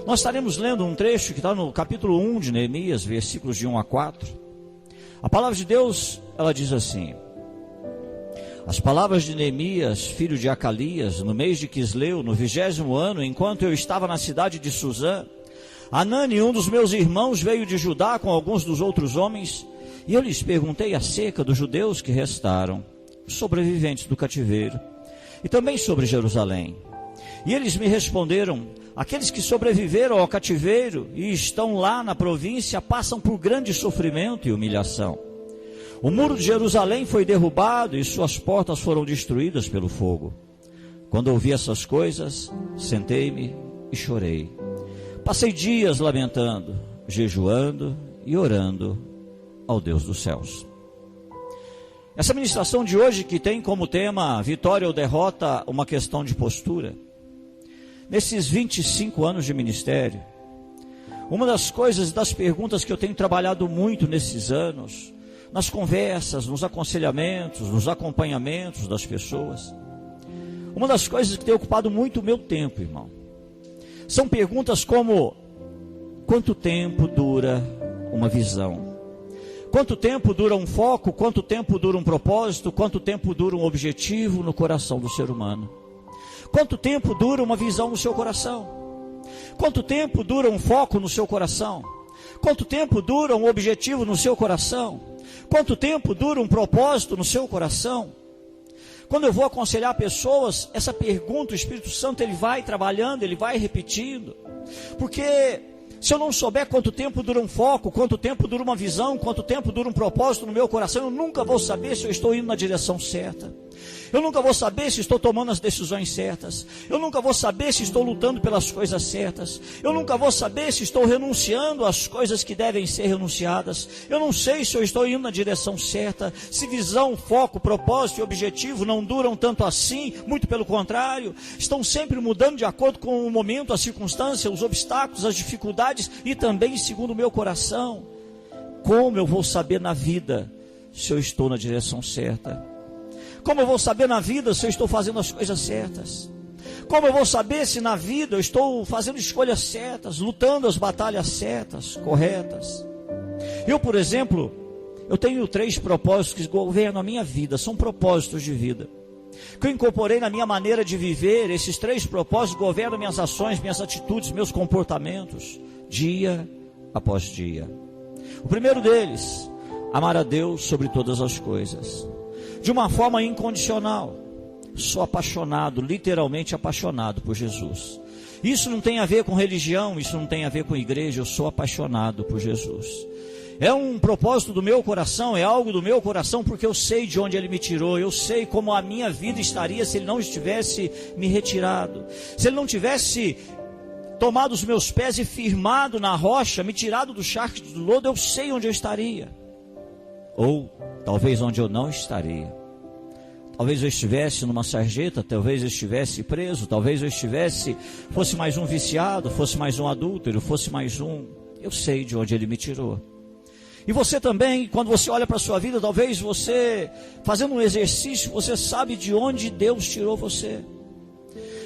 Nós estaremos lendo um trecho que está no capítulo 1 de Neemias, versículos de 1 a 4. A palavra de Deus, ela diz assim: as palavras de Neemias, filho de Acalias, no mês de Quisleu, no 20º ano, enquanto eu estava na cidade de Suzã, Anani, um dos meus irmãos, veio de Judá com alguns dos outros homens, e eu lhes perguntei acerca dos judeus que restaram, sobreviventes do cativeiro, e também sobre Jerusalém. E eles me responderam: aqueles que sobreviveram ao cativeiro e estão lá na província passam por grande sofrimento e humilhação. O muro de Jerusalém foi derrubado e suas portas foram destruídas pelo fogo. Quando ouvi essas coisas, sentei-me e chorei. Passei dias lamentando, jejuando e orando ao Deus dos céus. Essa ministração de hoje, que tem como tema vitória ou derrota, uma questão de postura. Nesses 25 anos de ministério, uma das coisas, das perguntas que eu tenho trabalhado muito nesses anos, nas conversas, nos aconselhamentos, nos acompanhamentos das pessoas, uma das coisas que tem ocupado muito o meu tempo, irmão, são perguntas como: quanto tempo dura uma visão? Quanto tempo dura um foco? Quanto tempo dura um propósito? Quanto tempo dura um objetivo no coração do ser humano? Quanto tempo dura uma visão no seu coração? Quanto tempo dura um foco no seu coração? Quanto tempo dura um objetivo no seu coração? Quanto tempo dura um propósito no seu coração? Quando eu vou aconselhar pessoas, essa pergunta, o Espírito Santo, ele vai trabalhando, ele vai repetindo. Porque se eu não souber quanto tempo dura um foco, quanto tempo dura uma visão, quanto tempo dura um propósito no meu coração, eu nunca vou saber se eu estou indo na direção certa. Eu nunca vou saber se estou tomando as decisões certas. Eu nunca vou saber se estou lutando pelas coisas certas. Eu nunca vou saber se estou renunciando às coisas que devem ser renunciadas. Eu não sei se eu estou indo na direção certa, se visão, foco, propósito e objetivo não duram tanto assim, muito pelo contrário, estão sempre mudando de acordo com o momento, a circunstância, os obstáculos, as dificuldades e também segundo o meu coração. Como eu vou saber na vida se eu estou na direção certa? Como eu vou saber na vida se eu estou fazendo as coisas certas? Como eu vou saber se na vida eu estou fazendo escolhas certas, lutando as batalhas certas, corretas? Eu, por exemplo, eu tenho 3 propósitos que governam a minha vida, são propósitos de vida, que eu incorporei na minha maneira de viver. Esses 3 propósitos governam minhas ações, minhas atitudes, meus comportamentos, dia após dia. O primeiro deles, amar a Deus sobre todas as coisas, de uma forma incondicional. Sou apaixonado, literalmente apaixonado por Jesus. Isso não tem a ver com religião, isso não tem a ver com igreja, eu sou apaixonado por Jesus. É um propósito do meu coração, é algo do meu coração, porque eu sei de onde Ele me tirou, eu sei como a minha vida estaria se Ele não estivesse me retirado, se Ele não tivesse tomado os meus pés e firmado na rocha, me tirado do charco do lodo, eu sei onde eu estaria. Ou talvez onde eu não estaria. Talvez eu estivesse numa sarjeta, talvez eu estivesse preso, talvez eu fosse mais um viciado, fosse mais um adúltero, fosse mais um. Eu sei de onde Ele me tirou. E você também, quando você olha para a sua vida, talvez você, fazendo um exercício, você sabe de onde Deus tirou você.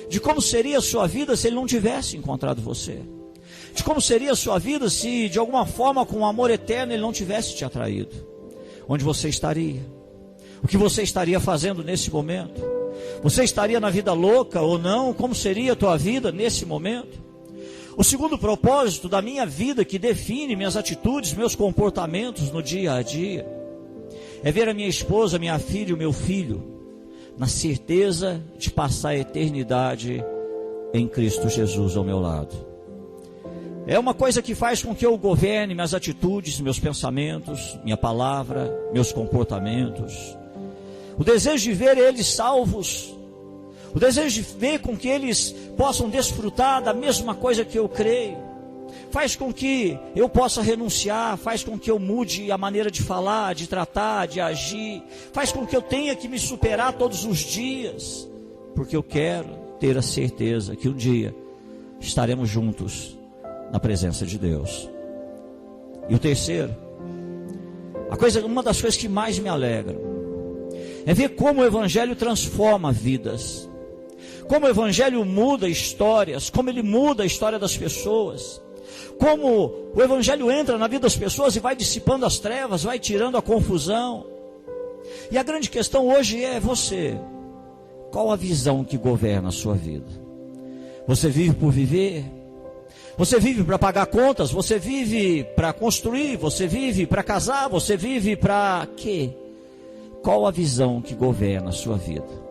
De como seria a sua vida se Ele não tivesse encontrado você. De como seria a sua vida se, de alguma forma, com um amor eterno, Ele não tivesse te atraído. Onde você estaria? O que você estaria fazendo nesse momento? Você estaria na vida louca ou não? Como seria a tua vida nesse momento? O segundo propósito da minha vida, que define minhas atitudes, meus comportamentos no dia a dia, é ver a minha esposa, minha filha e o meu filho na certeza de passar a eternidade em Cristo Jesus ao meu lado. É uma coisa que faz com que eu governe minhas atitudes, meus pensamentos, minha palavra, meus comportamentos. O desejo de ver eles salvos, o desejo de ver com que eles possam desfrutar da mesma coisa que eu creio, faz com que eu possa renunciar, faz com que eu mude a maneira de falar, de tratar, de agir, faz com que eu tenha que me superar todos os dias, porque eu quero ter a certeza que um dia estaremos juntos na presença de Deus. E o terceiro, uma das coisas que mais me alegram, é ver como o Evangelho transforma vidas. Como o Evangelho muda histórias, como ele muda a história das pessoas, como o Evangelho entra na vida das pessoas e vai dissipando as trevas, vai tirando a confusão. E a grande questão hoje é você. Qual a visão que governa a sua vida? Você vive por viver? Você vive para pagar contas? Você vive para construir? Você vive para casar? Você vive para quê? Qual a visão que governa a sua vida?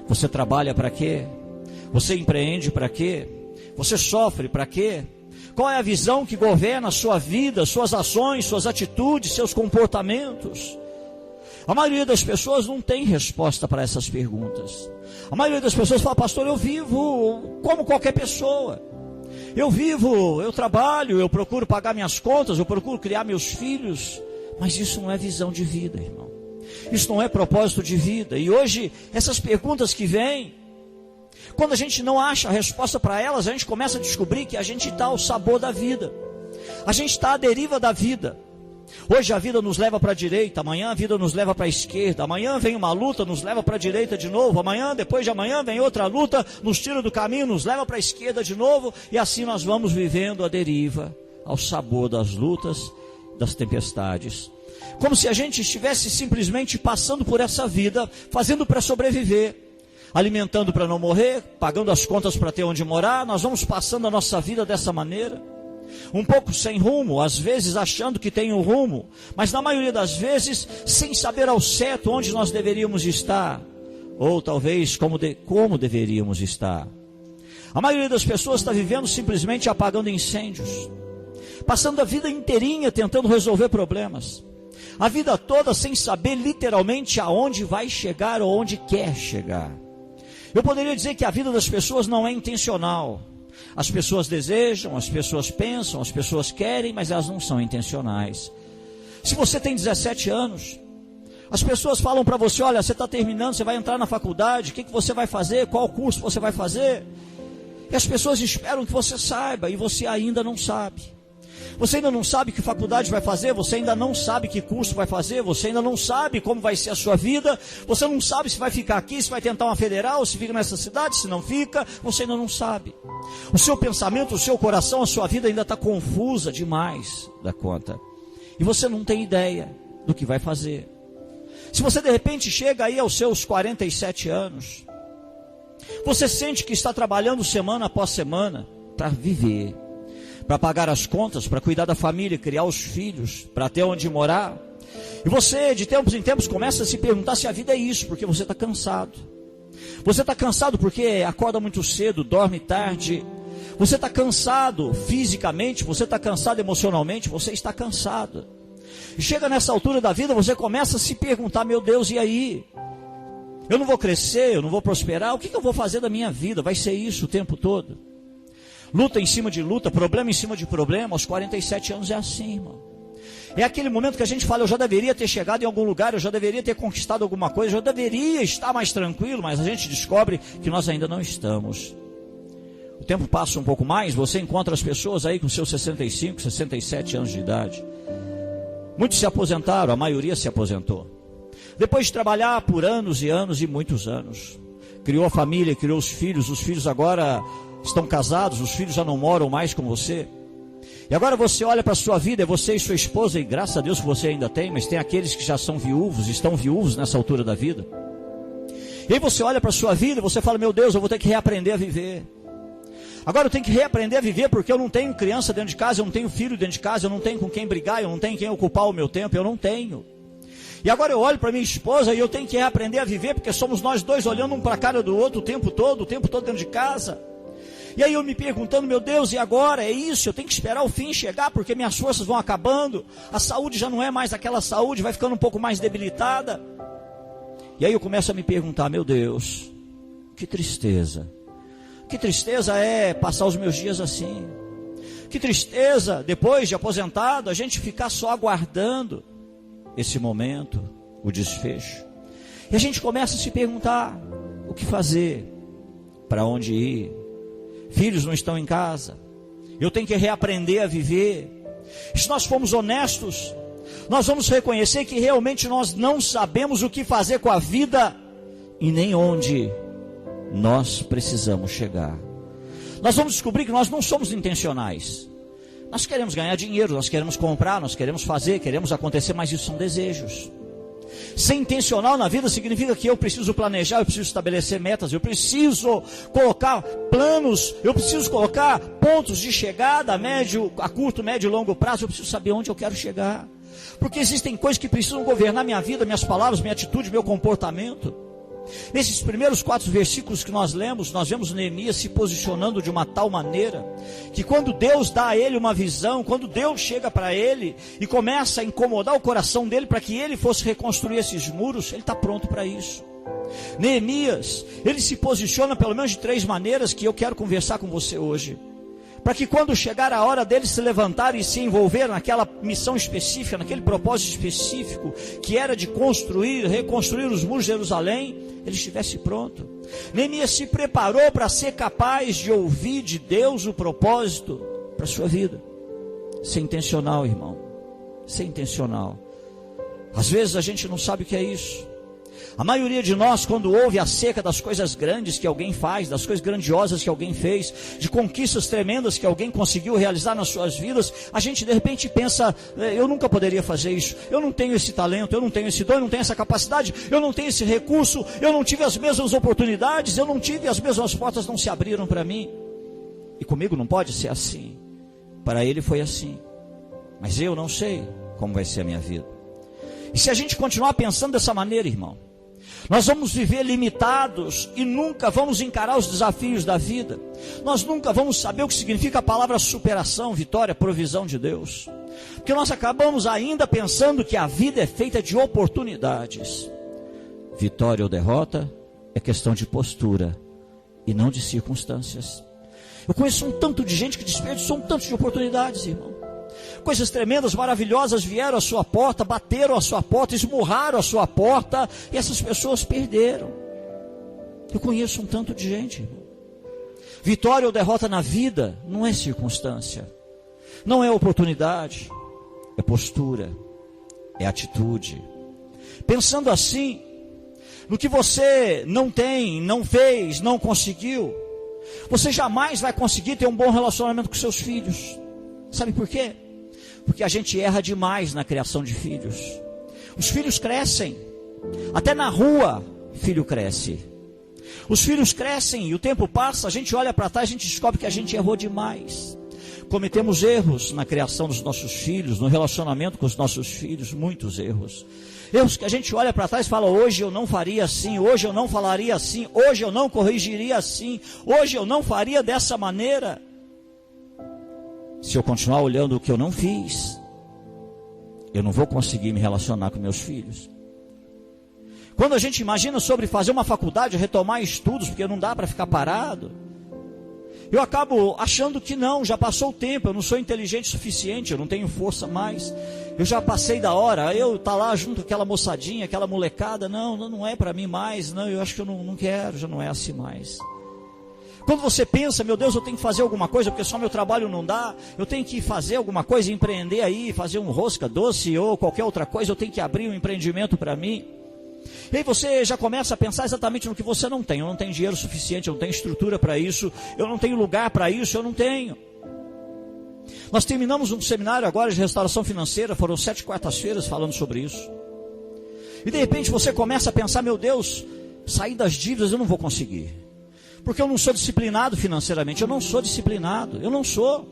Você trabalha para quê? Você empreende para quê? Você sofre para quê? Qual é a visão que governa a sua vida, suas ações, suas atitudes, seus comportamentos? A maioria das pessoas não tem resposta para essas perguntas. A maioria das pessoas fala: pastor, eu vivo como qualquer pessoa. Eu vivo, eu trabalho, eu procuro pagar minhas contas, eu procuro criar meus filhos. Mas isso não é visão de vida, irmão. Isso não é propósito de vida. E hoje, essas perguntas que vêm, quando a gente não acha a resposta para elas, a gente começa a descobrir que a gente está ao sabor da vida. A gente está à deriva da vida. Hoje a vida nos leva para a direita, amanhã a vida nos leva para a esquerda, amanhã vem uma luta, nos leva para a direita de novo, amanhã, depois de amanhã, vem outra luta, nos tira do caminho, nos leva para a esquerda de novo, e assim nós vamos vivendo a deriva, ao sabor das lutas, das tempestades. Como se a gente estivesse simplesmente passando por essa vida, fazendo para sobreviver, alimentando para não morrer, pagando as contas para ter onde morar. Nós vamos passando a nossa vida dessa maneira, um pouco sem rumo, às vezes achando que tem um rumo, mas na maioria das vezes sem saber ao certo onde nós deveríamos estar, ou talvez como deveríamos estar. A maioria das pessoas está vivendo simplesmente apagando incêndios, passando a vida inteirinha tentando resolver problemas, a vida toda sem saber literalmente aonde vai chegar ou onde quer chegar. Eu poderia dizer que a vida das pessoas não é intencional. As pessoas desejam, as pessoas pensam, as pessoas querem, mas elas não são intencionais. Se você tem 17 anos, as pessoas falam para você: olha, você está terminando, você vai entrar na faculdade, o que você vai fazer, qual curso você vai fazer? E as pessoas esperam que você saiba, e você ainda não sabe. Você ainda não sabe que faculdade vai fazer, você ainda não sabe que curso vai fazer, você ainda não sabe como vai ser a sua vida, você não sabe se vai ficar aqui, se vai tentar uma federal, se fica nessa cidade, se não fica, você ainda não sabe. O seu pensamento, o seu coração, a sua vida ainda está confusa demais da conta. E você não tem ideia do que vai fazer. Se você de repente chega aí aos seus 47 anos, você sente que está trabalhando semana após semana para viver, para pagar as contas, para cuidar da família, criar os filhos, para ter onde morar. E você, de tempos em tempos, começa a se perguntar se a vida é isso, porque você está cansado. Você está cansado porque acorda muito cedo, dorme tarde. Você está cansado fisicamente, você está cansado emocionalmente, você está cansado. E chega nessa altura da vida, você começa a se perguntar: meu Deus, e aí? Eu não vou crescer, eu não vou prosperar, o que eu vou fazer da minha vida? Vai ser isso o tempo todo? Luta em cima de luta, problema em cima de problema. Aos 47 anos é assim, irmão. É aquele momento que a gente fala: eu já deveria ter chegado em algum lugar, eu já deveria ter conquistado alguma coisa, eu já deveria estar mais tranquilo, mas a gente descobre que nós ainda não estamos. O tempo passa um pouco mais, você encontra as pessoas aí com seus 65, 67 anos de idade. Muitos se aposentaram, a maioria se aposentou. Depois de trabalhar por anos e anos e muitos anos, criou a família, criou os filhos agora estão casados, os filhos já não moram mais com você. E agora você olha para a sua vida, é você e sua esposa, e graças a Deus que você ainda tem, mas tem aqueles que já são viúvos, estão viúvos nessa altura da vida. E aí você olha para a sua vida e você fala: meu Deus, eu vou ter que reaprender a viver. Agora eu tenho que reaprender a viver porque eu não tenho criança dentro de casa, eu não tenho filho dentro de casa, eu não tenho com quem brigar, eu não tenho quem ocupar o meu tempo, eu não tenho. E agora eu olho para minha esposa e eu tenho que reaprender a viver porque somos nós dois olhando um para a cara do outro o tempo todo dentro de casa. E aí eu me perguntando: meu Deus, e agora? É isso? Eu tenho que esperar o fim chegar porque minhas forças vão acabando, a saúde já não é mais aquela saúde, vai ficando um pouco mais debilitada. E aí eu começo a me perguntar: meu Deus, que tristeza é passar os meus dias assim. Que tristeza, depois de aposentado, a gente ficar só aguardando esse momento, o desfecho. E a gente começa a se perguntar: o que fazer? Para onde ir? Filhos não estão em casa, eu tenho que reaprender a viver. Se nós formos honestos, nós vamos reconhecer que realmente nós não sabemos o que fazer com a vida e nem onde nós precisamos chegar. Nós vamos descobrir que nós não somos intencionais. Nós queremos ganhar dinheiro, nós queremos comprar, nós queremos fazer, queremos acontecer, mas isso são desejos. Ser intencional na vida significa que eu preciso planejar, eu preciso estabelecer metas, eu preciso colocar planos, eu preciso colocar pontos de chegada a curto, médio e longo prazo, eu preciso saber onde eu quero chegar. Porque existem coisas que precisam governar minha vida, minhas palavras, minha atitude, meu comportamento. Nesses primeiros 4 versículos que nós lemos, nós vemos Neemias se posicionando de uma tal maneira, que quando Deus dá a ele uma visão, quando Deus chega para ele e começa a incomodar o coração dele para que ele fosse reconstruir esses muros, ele está pronto para isso. Neemias, ele se posiciona pelo menos de 3 maneiras que eu quero conversar com você hoje, para que quando chegar a hora dele se levantar e se envolver naquela missão específica, naquele propósito específico, que era de reconstruir os muros de Jerusalém, ele estivesse pronto. Neemias se preparou para ser capaz de ouvir de Deus o propósito para a sua vida. Ser intencional, irmão, ser intencional. Às vezes a gente não sabe o que é isso. A maioria de nós, quando ouve acerca das coisas grandes que alguém faz, das coisas grandiosas que alguém fez, de conquistas tremendas que alguém conseguiu realizar nas suas vidas, a gente de repente pensa, eu nunca poderia fazer isso, eu não tenho esse talento, eu não tenho esse dom, eu não tenho essa capacidade, eu não tenho esse recurso, eu não tive as mesmas oportunidades, eu não tive as mesmas portas, não se abriram para mim. E comigo não pode ser assim. Para ele foi assim, mas eu não sei como vai ser a minha vida. E se a gente continuar pensando dessa maneira, irmão, nós vamos viver limitados e nunca vamos encarar os desafios da vida. Nós nunca vamos saber o que significa a palavra superação, vitória, provisão de Deus. Porque nós acabamos ainda pensando que a vida é feita de oportunidades. Vitória ou derrota é questão de postura e não de circunstâncias. Eu conheço um tanto de gente que desperdiçou um tanto de oportunidades, irmão. Coisas tremendas, maravilhosas vieram à sua porta, bateram à sua porta, esmurraram à sua porta, e essas pessoas perderam. Eu conheço um tanto de gente. Vitória ou derrota na vida não é circunstância, não é oportunidade, é postura, é atitude. Pensando assim, no que você não tem, não fez, não conseguiu, você jamais vai conseguir ter um bom relacionamento com seus filhos. Sabe por quê? Porque a gente erra demais na criação de filhos. Os filhos crescem. Até na rua, filho cresce. Os filhos crescem e o tempo passa, a gente olha para trás, a gente descobre que a gente errou demais. Cometemos erros na criação dos nossos filhos, no relacionamento com os nossos filhos, muitos erros. Erros que a gente olha para trás e fala, hoje eu não faria assim, hoje eu não falaria assim, hoje eu não corrigiria assim, hoje eu não faria dessa maneira. Se eu continuar olhando o que eu não fiz, eu não vou conseguir me relacionar com meus filhos. Quando a gente imagina sobre fazer uma faculdade, retomar estudos, porque não dá para ficar parado, eu acabo achando que não, já passou o tempo, eu não sou inteligente o suficiente, eu não tenho força mais, eu já passei da hora, eu tá lá junto com aquela moçadinha, aquela molecada, não é para mim mais, não, eu acho que eu não quero, já não é assim mais. Quando você pensa, meu Deus, eu tenho que fazer alguma coisa, porque só meu trabalho não dá, eu tenho que fazer alguma coisa, empreender aí, fazer um rosca doce ou qualquer outra coisa, eu tenho que abrir um empreendimento para mim. E aí você já começa a pensar exatamente no que você não tem. Eu não tenho dinheiro suficiente, eu não tenho estrutura para isso, eu não tenho lugar para isso, eu não tenho. Nós terminamos um seminário agora de restauração financeira, foram 7 quartas-feiras falando sobre isso. E de repente você começa a pensar, meu Deus, sair das dívidas eu não vou conseguir. Porque eu não sou disciplinado financeiramente, eu não sou disciplinado, eu não sou.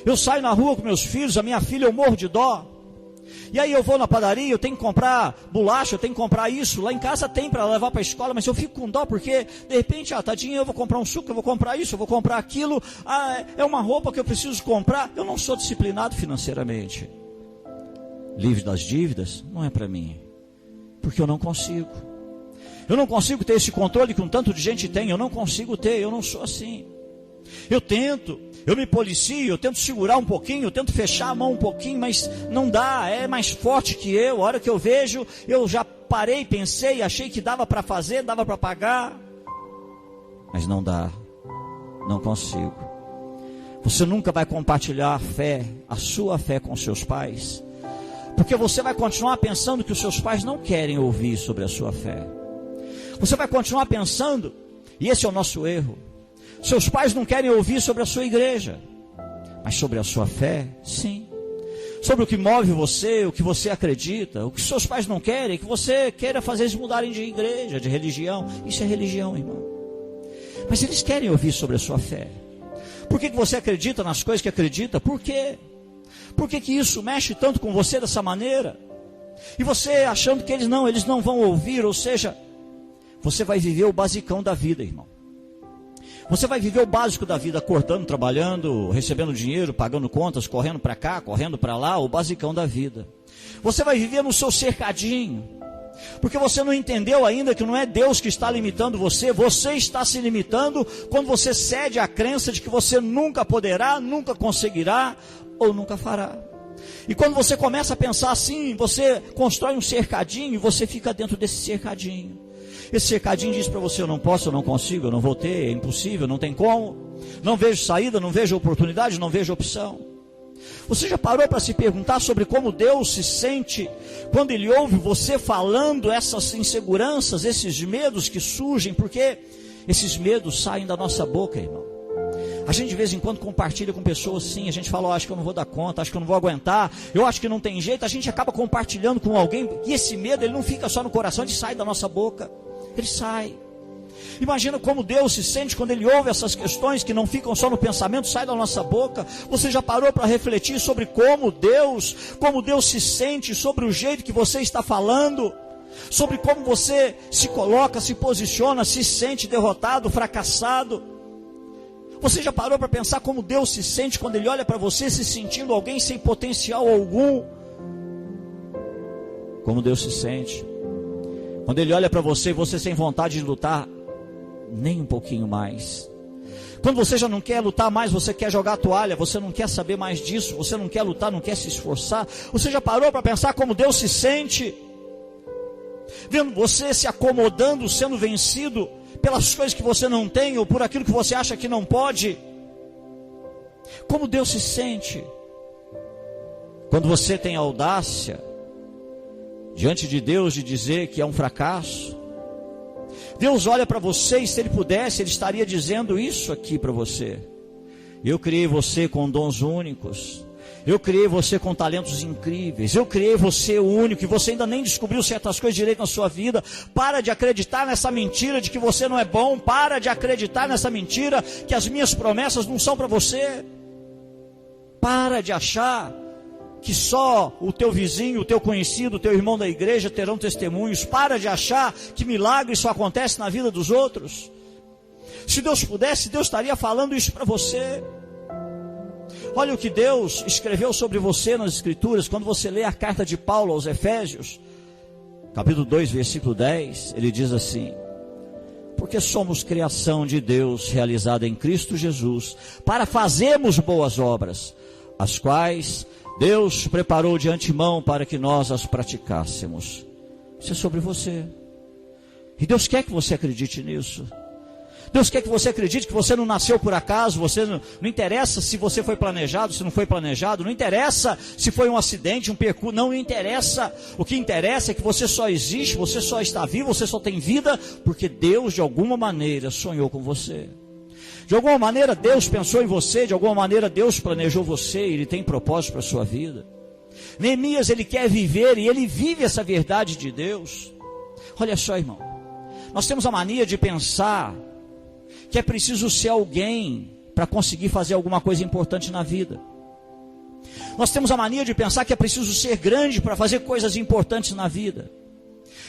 Eu saio na rua com meus filhos, a minha filha eu morro de dó. E aí eu vou na padaria, eu tenho que comprar bolacha, eu tenho que comprar isso. Lá em casa tem para levar para a escola, mas eu fico com dó porque de repente, tadinho, eu vou comprar um suco, eu vou comprar isso, eu vou comprar aquilo. É uma roupa que eu preciso comprar. Eu não sou disciplinado financeiramente. Livre das dívidas não é para mim, porque eu não consigo. Eu não consigo ter esse controle que um tanto de gente tem, eu não consigo ter, eu não sou assim. Eu tento, eu me policio, eu tento segurar um pouquinho, eu tento fechar a mão um pouquinho, mas não dá, é mais forte que eu. A hora que eu vejo, eu já parei, pensei, achei que dava para fazer, dava para pagar, mas não dá, não consigo. Você nunca vai compartilhar a fé, a sua fé com seus pais, porque você vai continuar pensando que os seus pais não querem ouvir sobre a sua fé. Você vai continuar pensando E esse é o nosso erro. Seus pais não querem ouvir sobre a sua igreja, mas sobre a sua fé, sim. Sobre o que move você, o que você acredita. O que seus pais não querem é que você queira fazer eles mudarem de igreja, de religião. Isso é religião, irmão. Mas eles querem ouvir sobre a sua fé. Por que você acredita nas coisas que acredita? Por quê? Por que isso mexe tanto com você dessa maneira? E você achando que eles não vão ouvir, ou seja, você vai viver o basicão da vida, irmão. Você vai viver o básico da vida, acordando, trabalhando, recebendo dinheiro, pagando contas, correndo para cá, correndo para lá, o basicão da vida. Você vai viver no seu cercadinho, porque você não entendeu ainda que não é Deus que está limitando você, você está se limitando quando você cede à crença de que você nunca poderá, nunca conseguirá ou nunca fará. E quando você começa a pensar assim, você constrói um cercadinho e você fica dentro desse cercadinho. Esse cercadinho diz para você: eu não posso, eu não consigo, eu não vou ter, é impossível, não tem como, não vejo saída, não vejo oportunidade, não vejo opção. Você já parou para se perguntar sobre como Deus se sente quando Ele ouve você falando essas inseguranças, esses medos que surgem? Porque esses medos saem da nossa boca, irmão. A gente de vez em quando compartilha com pessoas assim, a gente fala: acho que eu não vou dar conta, acho que eu não vou aguentar, eu acho que não tem jeito. A gente acaba compartilhando com alguém, e esse medo ele não fica só no coração, ele sai da nossa boca. Ele sai. Imagina como Deus se sente quando Ele ouve essas questões que não ficam só no pensamento, sai da nossa boca. Você já parou para refletir sobre como Deus se sente, sobre o jeito que você está falando, sobre como você se coloca, se posiciona, se sente derrotado, fracassado? Você já parou para pensar como Deus se sente quando Ele olha para você se sentindo alguém sem potencial algum? Como Deus se sente quando Ele olha para você e você sem vontade de lutar nem um pouquinho mais. Quando você já não quer lutar mais, você quer jogar a toalha, você não quer saber mais disso, você não quer lutar, não quer se esforçar. Você já parou para pensar como Deus se sente vendo você se acomodando, sendo vencido pelas coisas que você não tem, ou por aquilo que você acha que não pode? Como Deus se sente quando você tem a audácia diante de Deus de dizer que é um fracasso? Deus olha para você e, se Ele pudesse, Ele estaria dizendo isso aqui para você: eu criei você com dons únicos, eu criei você com talentos incríveis, eu criei você único, e você ainda nem descobriu certas coisas direito na sua vida. Para de acreditar nessa mentira de que você não é bom, para de acreditar nessa mentira que as minhas promessas não são para você. Para de achar que só o teu vizinho, o teu conhecido, o teu irmão da igreja terão testemunhos. Para de achar que milagres só acontecem na vida dos outros. Se Deus pudesse, Deus estaria falando isso para você. Olha o que Deus escreveu sobre você nas Escrituras. Quando você lê a carta de Paulo aos Efésios, capítulo 2, versículo 10, ele diz assim: porque somos criação de Deus, realizada em Cristo Jesus, para fazermos boas obras, as quais Deus preparou de antemão para que nós as praticássemos. Isso é sobre você. E Deus quer que você acredite nisso. Deus quer que você acredite que você não nasceu por acaso. Você não interessa se você foi planejado, se não foi planejado. Não interessa se foi um acidente, um percurso. Não interessa. O que interessa é que você só existe, você só está vivo, você só tem vida porque Deus de alguma maneira sonhou com você. De alguma maneira Deus pensou em você, de alguma maneira Deus planejou você, Ele tem propósito para a sua vida. Neemias, ele quer viver e ele vive essa verdade de Deus. Olha só, irmão, nós temos a mania de pensar que é preciso ser alguém para conseguir fazer alguma coisa importante na vida. Nós temos a mania de pensar que é preciso ser grande para fazer coisas importantes na vida.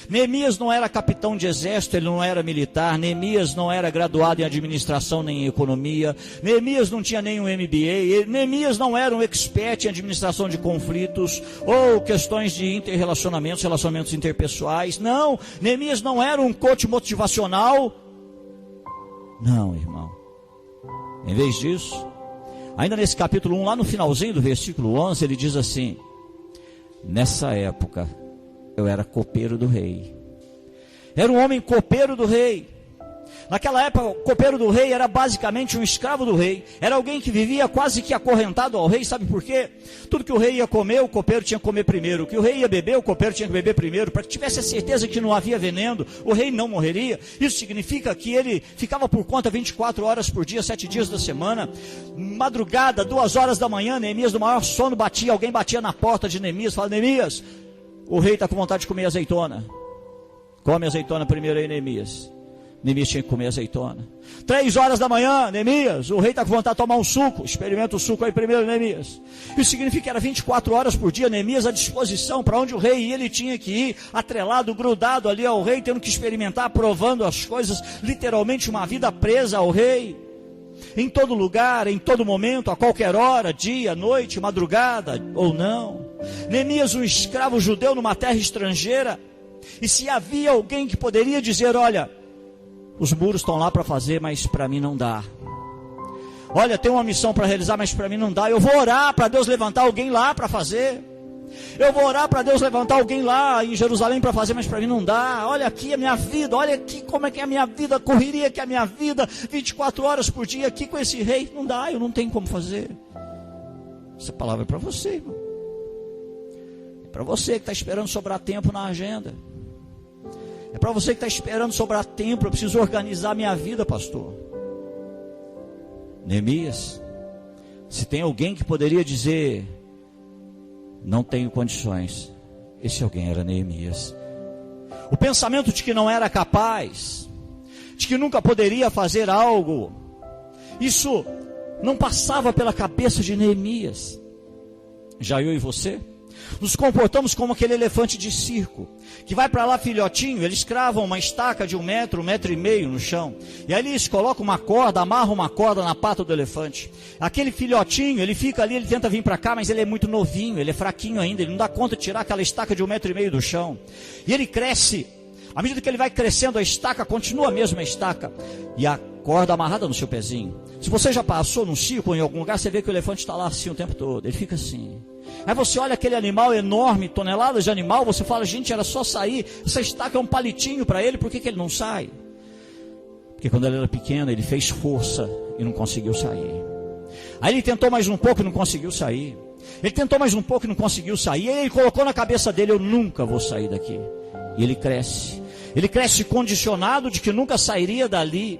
Neemias não era capitão de exército, ele não era militar. Neemias não era graduado em administração nem em economia. Neemias não tinha nenhum MBA. Neemias não era um expert em administração de conflitos ou questões de interrelacionamentos, relacionamentos interpessoais. Não, Neemias não era um coach motivacional. Não, irmão. Em vez disso, ainda nesse capítulo 1, lá no finalzinho do versículo 11, ele diz assim: nessa época eu era copeiro do rei. Era um homem copeiro do rei. Naquela época, o copeiro do rei era basicamente um escravo do rei. Era alguém que vivia quase que acorrentado ao rei. Sabe por quê? Tudo que o rei ia comer, o copeiro tinha que comer primeiro. O que o rei ia beber, o copeiro tinha que beber primeiro. Para que tivesse a certeza que não havia veneno, o rei não morreria. Isso significa que ele ficava por conta 24 horas por dia, 7 dias da semana. Madrugada, 2 horas da manhã, Neemias, do maior sono, batia. Alguém batia na porta de Neemias, fala: Neemias, o rei está com vontade de comer azeitona. Come azeitona primeiro aí, Neemias. Neemias tinha que comer azeitona. 3 horas da manhã, Neemias, o rei está com vontade de tomar um suco. Experimenta o suco aí primeiro, Neemias. Isso significa que era 24 horas por dia, Neemias à disposição, para onde o rei ia, ele tinha que ir, atrelado, grudado ali ao rei, tendo que experimentar, provando as coisas, literalmente uma vida presa ao rei. Em todo lugar, em todo momento, a qualquer hora, dia, noite, madrugada ou não. Neemias, um escravo judeu numa terra estrangeira. E se havia alguém que poderia dizer: olha, os muros estão lá para fazer, mas para mim não dá. Olha, tem uma missão para realizar, mas para mim não dá. Eu vou orar para Deus levantar alguém lá para fazer. Eu vou orar para Deus levantar alguém lá em Jerusalém para fazer, mas para mim não dá. Olha aqui a minha vida, olha aqui como é que é a minha vida, a correria que é a minha vida, 24 horas por dia aqui com esse rei. Não dá, eu não tenho como fazer. Essa palavra é para você, irmão. É para você que está esperando sobrar tempo na agenda. É para você que está esperando sobrar tempo. Eu preciso organizar minha vida, pastor. Neemias, se tem alguém que poderia dizer: não tenho condições, esse alguém era Neemias. O pensamento de que não era capaz, de que nunca poderia fazer algo, isso não passava pela cabeça de Neemias. Já eu e você nos comportamos como aquele elefante de circo, que vai para lá filhotinho. Eles cravam uma estaca de 1 metro, 1,5 metro no chão, e aí eles colocam uma corda, amarram uma corda na pata do elefante. Aquele filhotinho, ele fica ali, ele tenta vir para cá, mas ele é muito novinho, ele é fraquinho ainda, ele não dá conta de tirar aquela estaca de 1,5 metro do chão. E ele cresce. À medida que ele vai crescendo, a estaca continua a mesma estaca, e a corda amarrada no seu pezinho. Se você já passou num circo ou em algum lugar, você vê que o elefante está lá assim o tempo todo, ele fica assim. Aí você olha aquele animal enorme, toneladas de animal, você fala: gente, era só sair, essa estaca é um palitinho para ele, por que ele não sai? Porque quando ele era pequeno, ele fez força e não conseguiu sair. Aí ele tentou mais um pouco e não conseguiu sair. Ele tentou mais um pouco e não conseguiu sair. E aí ele colocou na cabeça dele: eu nunca vou sair daqui. E ele cresce condicionado de que nunca sairia dali.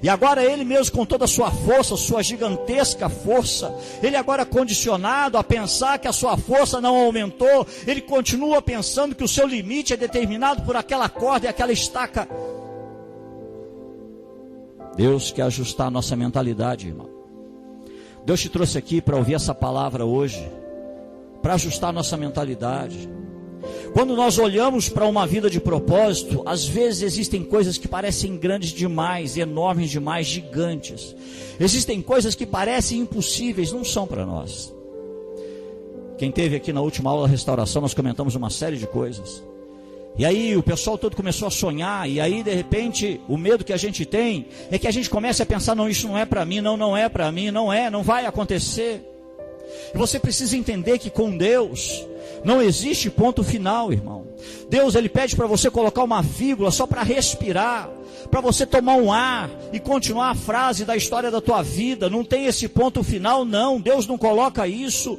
E agora ele mesmo, com toda a sua força, sua gigantesca força, ele agora condicionado a pensar que a sua força não aumentou, ele continua pensando que o seu limite é determinado por aquela corda e aquela estaca. Deus quer ajustar a nossa mentalidade, irmão. Deus te trouxe aqui para ouvir essa palavra hoje, para ajustar a nossa mentalidade. Quando nós olhamos para uma vida de propósito, às vezes existem coisas que parecem grandes demais, enormes demais, gigantes. Existem coisas que parecem impossíveis, não são para nós. Quem esteve aqui na última aula da restauração, nós comentamos uma série de coisas. E aí o pessoal todo começou a sonhar, e aí de repente o medo que a gente tem é que a gente comece a pensar: não, isso não é para mim, não é para mim, não vai acontecer. E você precisa entender que com Deus não existe ponto final, irmão. Deus, ele pede para você colocar uma vírgula só para respirar, para você tomar um ar e continuar a frase da história da tua vida. Não tem esse ponto final, não. Deus não coloca isso.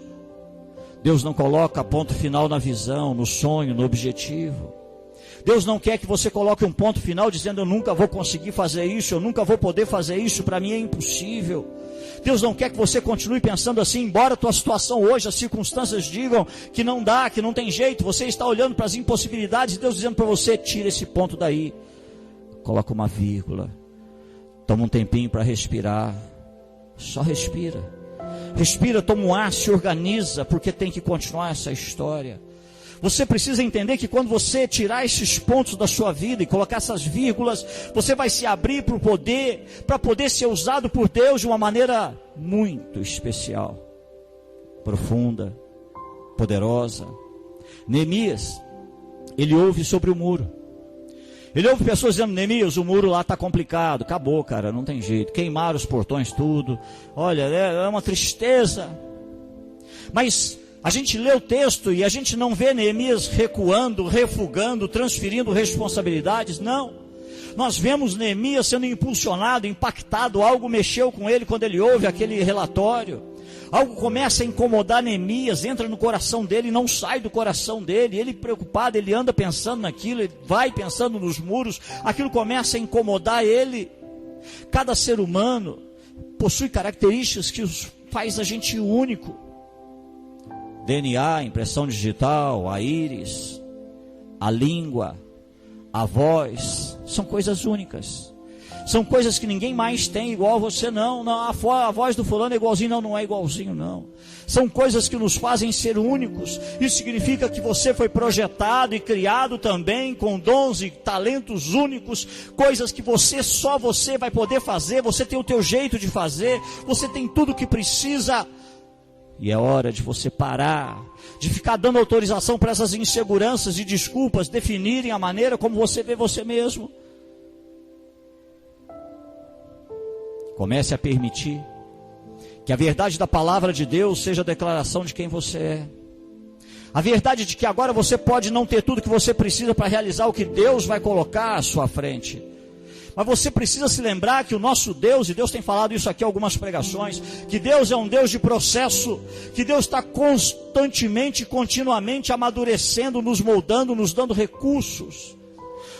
Deus não coloca ponto final na visão, no sonho, no objetivo. Deus não quer que você coloque um ponto final dizendo: eu nunca vou conseguir fazer isso, eu nunca vou poder fazer isso, para mim é impossível. Deus não quer que você continue pensando assim, embora a tua situação hoje, as circunstâncias digam que não dá, que não tem jeito. Você está olhando para as impossibilidades, Deus dizendo para você: tira esse ponto daí, coloca uma vírgula, toma um tempinho para respirar, só respira, toma um ar, se organiza, porque tem que continuar essa história. Você precisa entender que quando você tirar esses pontos da sua vida e colocar essas vírgulas, você vai se abrir para o poder, para poder ser usado por Deus de uma maneira muito especial, profunda, poderosa. Neemias, ele ouve sobre o muro. Ele ouve pessoas dizendo: Neemias, o muro lá está complicado, acabou, cara, não tem jeito, queimaram os portões tudo, olha, é uma tristeza. Mas a gente lê o texto e a gente não vê Neemias recuando, refugando, transferindo responsabilidades, não. Nós vemos Neemias sendo impulsionado, impactado, algo mexeu com ele quando ele ouve aquele relatório. Algo começa a incomodar Neemias, entra no coração dele e não sai do coração dele. Ele preocupado, ele anda pensando naquilo, ele vai pensando nos muros, aquilo começa a incomodar ele. Cada ser humano possui características que os faz a gente único. DNA, impressão digital, a íris, a língua, a voz, são coisas únicas. São coisas que ninguém mais tem igual a você, não. A voz do fulano é igualzinho, não é igualzinho, não. São coisas que nos fazem ser únicos. Isso significa que você foi projetado e criado também com dons e talentos únicos, coisas que só você vai poder fazer. Você tem o teu jeito de fazer, você tem tudo o que precisa. E é hora de você parar, de ficar dando autorização para essas inseguranças e desculpas definirem a maneira como você vê você mesmo. Comece a permitir que a verdade da palavra de Deus seja a declaração de quem você é. A verdade de que agora você pode não ter tudo que você precisa para realizar o que Deus vai colocar à sua frente. Mas você precisa se lembrar que o nosso Deus, e Deus tem falado isso aqui em algumas pregações, que Deus é um Deus de processo, que Deus está constantemente, continuamente amadurecendo, nos moldando, nos dando recursos,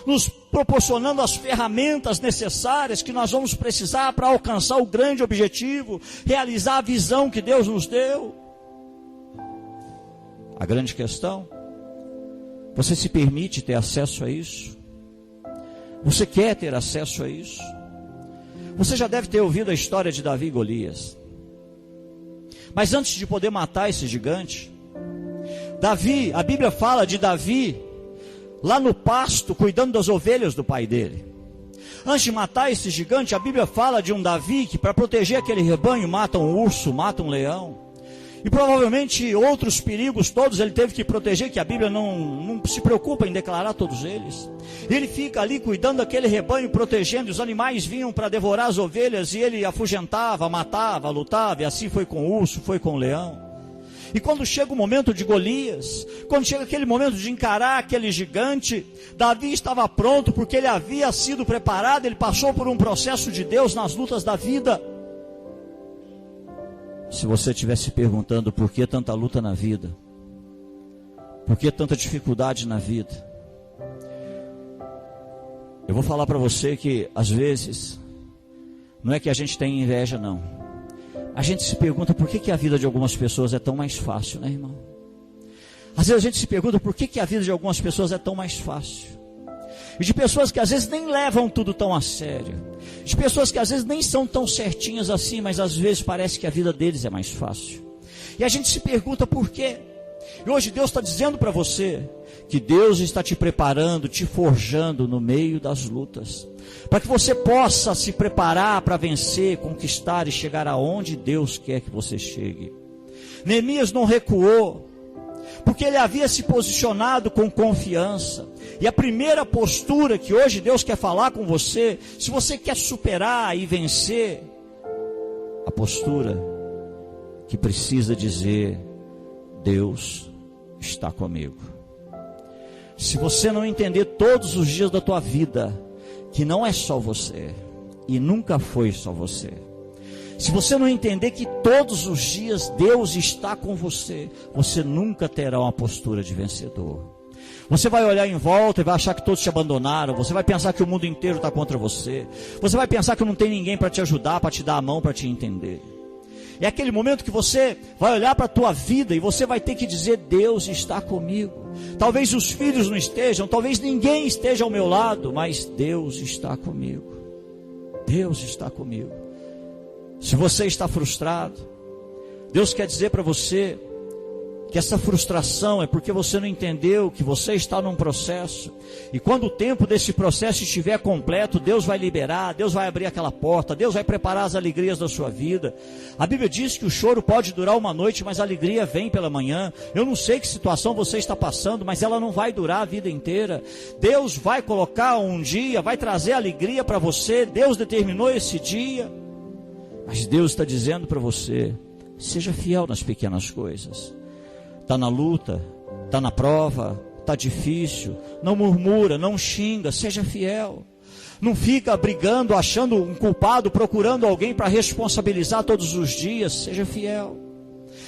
nos proporcionando as ferramentas necessárias que nós vamos precisar para alcançar o grande objetivo, realizar a visão que Deus nos deu. A grande questão, você se permite ter acesso a isso? Você quer ter acesso a isso? Você já deve ter ouvido a história de Davi e Golias. Mas antes de poder matar esse gigante, a Bíblia fala de Davi lá no pasto, cuidando das ovelhas do pai dele. Antes de matar esse gigante, a Bíblia fala de um Davi que, para proteger aquele rebanho, mata um urso, mata um leão. E provavelmente outros perigos todos ele teve que proteger, que a Bíblia não se preocupa em declarar todos eles. E ele fica ali cuidando daquele rebanho, protegendo, e os animais vinham para devorar as ovelhas, e ele afugentava, matava, lutava, e assim foi com o urso, foi com o leão. E quando chega o momento de Golias, quando chega aquele momento de encarar aquele gigante, Davi estava pronto, porque ele havia sido preparado, ele passou por um processo de Deus nas lutas da vida. Se você estivesse perguntando por que tanta luta na vida, por que tanta dificuldade na vida, eu vou falar para você que às vezes, não é que a gente tem inveja, não. A gente se pergunta por que a vida de algumas pessoas é tão mais fácil, né, irmão? Às vezes a gente se pergunta por que a vida de algumas pessoas é tão mais fácil. E de pessoas que às vezes nem levam tudo tão a sério. De pessoas que às vezes nem são tão certinhas assim, mas às vezes parece que a vida deles é mais fácil. E a gente se pergunta por quê. E hoje Deus está dizendo para você que Deus está te preparando, te forjando no meio das lutas, para que você possa se preparar para vencer, conquistar e chegar aonde Deus quer que você chegue. Neemias não recuou, porque ele havia se posicionado com confiança. E a primeira postura que hoje Deus quer falar com você, se você quer superar e vencer, a postura que precisa dizer: Deus está comigo. Se você não entender todos os dias da tua vida que não é só você e nunca foi só você, se você não entender que todos os dias Deus está com você, você nunca terá uma postura de vencedor. Você vai olhar em volta e vai achar que todos te abandonaram. Você vai pensar que o mundo inteiro está contra você. Você vai pensar que não tem ninguém para te ajudar, para te dar a mão, para te entender. É aquele momento que você vai olhar para a tua vida e você vai ter que dizer: Deus está comigo. Talvez os filhos não estejam, talvez ninguém esteja ao meu lado, mas Deus está comigo. Deus está comigo. Se você está frustrado, Deus quer dizer para você que essa frustração é porque você não entendeu que você está num processo, e quando o tempo desse processo estiver completo, Deus vai liberar, Deus vai abrir aquela porta, Deus vai preparar as alegrias da sua vida. A Bíblia diz que o choro pode durar uma noite, mas a alegria vem pela manhã. Eu não sei que situação você está passando, mas ela não vai durar a vida inteira. Deus vai colocar um dia, vai trazer alegria para você. Deus determinou esse dia, mas Deus está dizendo para você: seja fiel nas pequenas coisas. Está na luta, está na prova, está difícil, não murmura, não xinga, seja fiel. Não fica brigando, achando um culpado, procurando alguém para responsabilizar todos os dias. Seja fiel.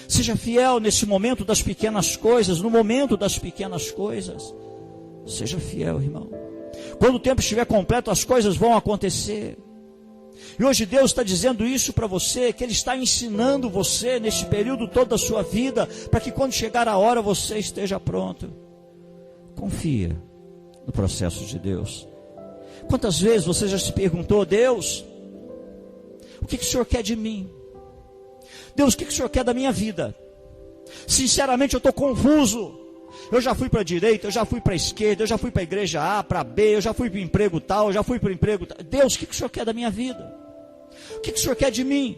Seja fiel nesse momento das pequenas coisas, no momento das pequenas coisas. Seja fiel, irmão. Quando o tempo estiver completo, as coisas vão acontecer. E hoje Deus está dizendo isso para você, que Ele está ensinando você neste período todo da sua vida, para que quando chegar a hora você esteja pronto. Confia no processo de Deus. Quantas vezes você já se perguntou: Deus, o que o Senhor quer de mim? Deus, o que o Senhor quer da minha vida? Sinceramente eu estou confuso. Eu já fui para a direita, eu já fui para a esquerda, eu já fui para a igreja A, para B, eu já fui para o emprego tal, eu já fui para o emprego tal. Deus, o que o Senhor quer da minha vida? O que o Senhor quer de mim?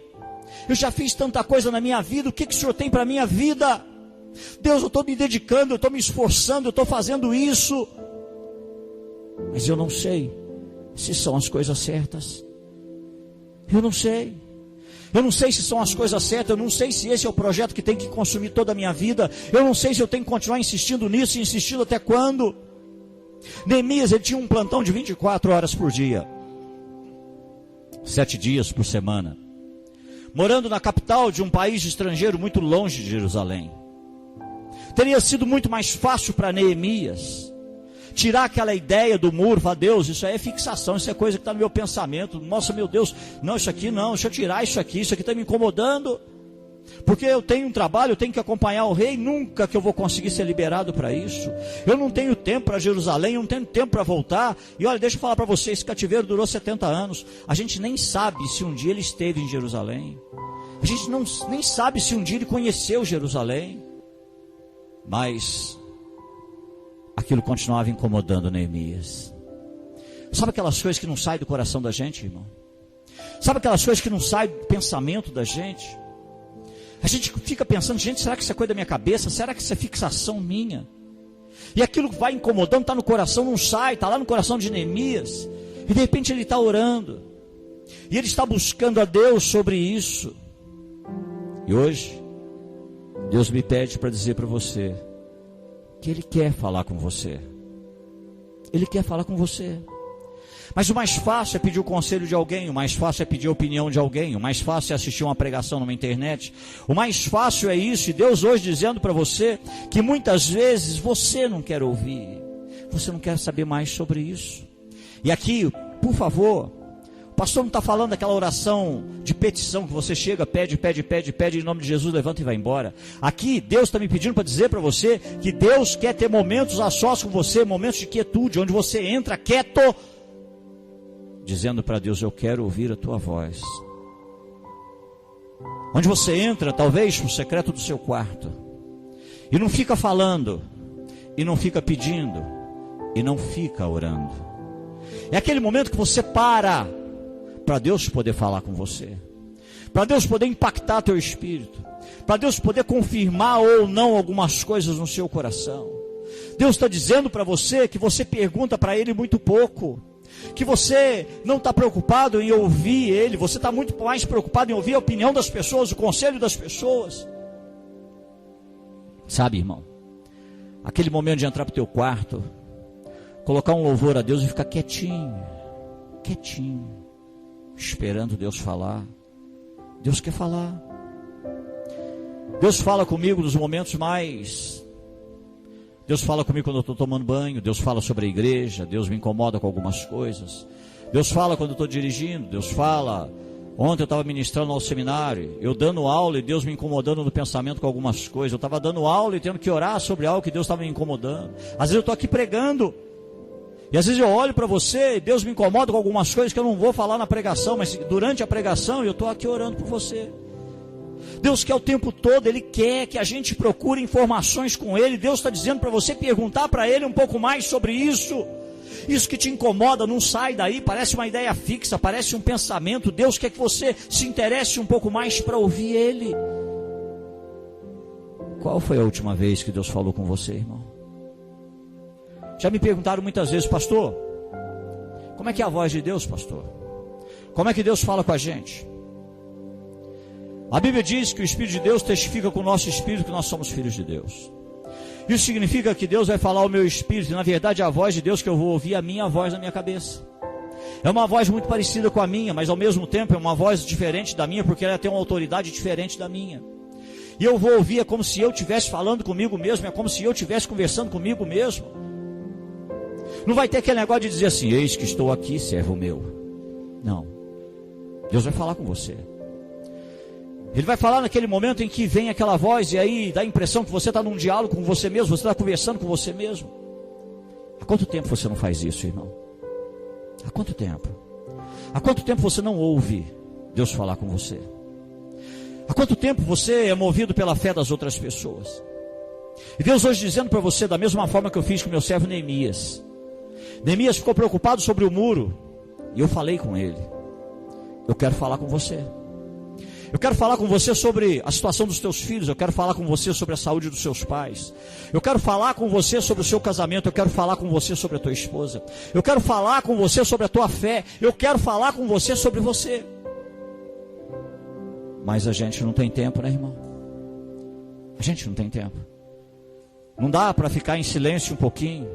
Eu já fiz tanta coisa na minha vida, o que o Senhor tem para a minha vida? Deus, eu estou me dedicando, eu estou me esforçando, eu estou fazendo isso, mas eu não sei se são as coisas certas. Eu não sei. Eu não sei se são as coisas certas, eu não sei se esse é o projeto que tem que consumir toda a minha vida. Eu não sei se eu tenho que continuar insistindo nisso e insistindo até quando. Neemias, ele tinha um plantão de 24 horas por dia, 7 dias por semana, morando na capital de um país estrangeiro muito longe de Jerusalém. Teria sido muito mais fácil para Neemias tirar aquela ideia do muro, falar: Deus, isso aí é fixação, isso é coisa que está no meu pensamento. Nossa, meu Deus, não, isso aqui não, deixa eu tirar isso aqui está me incomodando. Porque eu tenho um trabalho, eu tenho que acompanhar o rei, nunca que eu vou conseguir ser liberado para isso. Eu não tenho tempo para Jerusalém, eu não tenho tempo para voltar. E olha, deixa eu falar para você, esse cativeiro durou 70 anos. A gente nem sabe se um dia ele esteve em Jerusalém. A gente nem sabe se um dia ele conheceu Jerusalém. Mas aquilo continuava incomodando Neemias. Sabe aquelas coisas que não saem do coração da gente, irmão? Sabe aquelas coisas que não saem do pensamento da gente? A gente fica pensando: gente, será que isso é coisa da minha cabeça? Será que isso é fixação minha? E aquilo vai incomodando, está no coração, não sai, está lá no coração de Neemias. E de repente ele está orando. E ele está buscando a Deus sobre isso. E hoje, Deus me pede para dizer para você que Ele quer falar com você. Ele quer falar com você. Mas o mais fácil é pedir o conselho de alguém, o mais fácil é pedir a opinião de alguém, o mais fácil é assistir uma pregação numa internet. O mais fácil é isso, e Deus hoje dizendo para você que muitas vezes você não quer ouvir, você não quer saber mais sobre isso. E aqui, por favor, o pastor não está falando daquela oração de petição que você chega, pede, em nome de Jesus, levanta e vai embora. Aqui, Deus está me pedindo para dizer para você que Deus quer ter momentos a sós com você, momentos de quietude, onde você entra quieto, dizendo para Deus: eu quero ouvir a tua voz. Onde você entra, talvez, no secreto do seu quarto, e não fica falando, e não fica pedindo, e não fica orando. É aquele momento que você para Deus poder falar com você, para Deus poder impactar teu espírito, para Deus poder confirmar ou não algumas coisas no seu coração. Deus está dizendo para você que você pergunta para Ele muito pouco, que você não está preocupado em ouvir Ele, você está muito mais preocupado em ouvir a opinião das pessoas, o conselho das pessoas. Sabe, irmão, aquele momento de entrar para o teu quarto, colocar um louvor a Deus e ficar quietinho, esperando Deus falar. Deus quer falar. Deus fala comigo nos momentos mais... Deus fala comigo quando eu estou tomando banho. Deus fala sobre a igreja. Deus me incomoda com algumas coisas. Deus fala quando eu estou dirigindo. Deus fala... Ontem eu estava ministrando ao seminário, eu dando aula e Deus me incomodando no pensamento com algumas coisas. Eu estava dando aula e tendo que orar sobre algo que Deus estava me incomodando. Às vezes eu estou aqui pregando, e às vezes eu olho para você e Deus me incomoda com algumas coisas que eu não vou falar na pregação, mas durante a pregação eu estou aqui orando por você. Deus quer o tempo todo, Ele quer que a gente procure informações com Ele. Deus está dizendo para você perguntar para Ele um pouco mais sobre isso. Isso que te incomoda, não sai daí, parece uma ideia fixa, parece um pensamento. Deus quer que você se interesse um pouco mais para ouvir Ele. Qual foi a última vez que Deus falou com você, irmão? Já me perguntaram muitas vezes: pastor, como é que é a voz de Deus, pastor? Como é que Deus fala com a gente? A Bíblia diz que o Espírito de Deus testifica com o nosso espírito que nós somos filhos de Deus. Isso significa que Deus vai falar ao meu espírito, e na verdade é a voz de Deus que eu vou ouvir, a minha voz na minha cabeça. É uma voz muito parecida com a minha, mas ao mesmo tempo é uma voz diferente da minha, porque ela tem uma autoridade diferente da minha. E eu vou ouvir, é como se eu estivesse falando comigo mesmo, é como se eu estivesse conversando comigo mesmo. Não vai ter aquele negócio de dizer assim, eis que estou aqui, servo meu. Não. Deus vai falar com você. Ele vai falar naquele momento em que vem aquela voz, e aí dá a impressão que você está num diálogo com você mesmo, você está conversando com você mesmo. Há quanto tempo você não faz isso, irmão? Há quanto tempo? Há quanto tempo você não ouve Deus falar com você? Há quanto tempo você é movido pela fé das outras pessoas? E Deus hoje dizendo para você, da mesma forma que eu fiz com meu servo Neemias. Neemias ficou preocupado sobre o muro, e eu falei com ele. Eu quero falar com você. Eu quero falar com você sobre a situação dos teus filhos. Eu quero falar com você sobre a saúde dos seus pais. Eu quero falar com você sobre o seu casamento. Eu quero falar com você sobre a tua esposa. Eu quero falar com você sobre a tua fé. Eu quero falar com você sobre você. Mas a gente não tem tempo, né, irmão? A gente não tem tempo. Não dá para ficar em silêncio um pouquinho.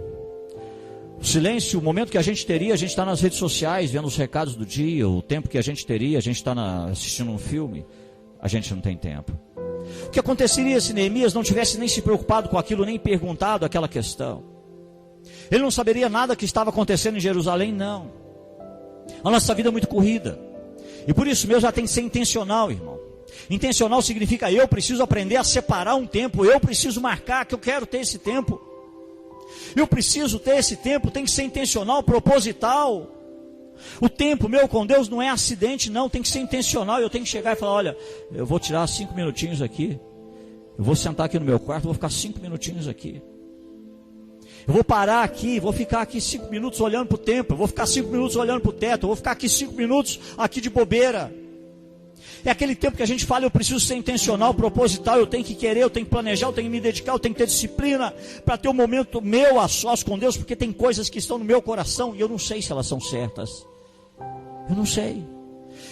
O silêncio, o momento que a gente teria, a gente está nas redes sociais, vendo os recados do dia. O tempo que a gente teria, a gente está assistindo um filme. A gente não tem tempo. O que aconteceria se Neemias não tivesse nem se preocupado com aquilo, nem perguntado aquela questão? Ele não saberia nada que estava acontecendo em Jerusalém, não. A nossa vida é muito corrida. E por isso mesmo já tem que ser intencional, irmão. Intencional significa eu preciso aprender a separar um tempo. Eu preciso marcar que eu quero ter esse tempo. Eu preciso ter esse tempo, tem que ser intencional, proposital. O tempo meu com Deus não é acidente, não, tem que ser intencional. Eu tenho que chegar e falar, olha, eu vou tirar 5 minutinhos aqui. Eu vou sentar aqui no meu quarto, vou ficar 5 minutinhos aqui. Eu vou parar aqui, vou ficar aqui 5 minutos olhando para o tempo. Eu vou ficar 5 minutos olhando para o teto. Eu vou ficar aqui 5 minutos aqui de bobeira. É aquele tempo que a gente fala, eu preciso ser intencional, proposital, eu tenho que querer, eu tenho que planejar, eu tenho que me dedicar, eu tenho que ter disciplina para ter um momento meu a sós com Deus, porque tem coisas que estão no meu coração e eu não sei se elas são certas. Eu não sei.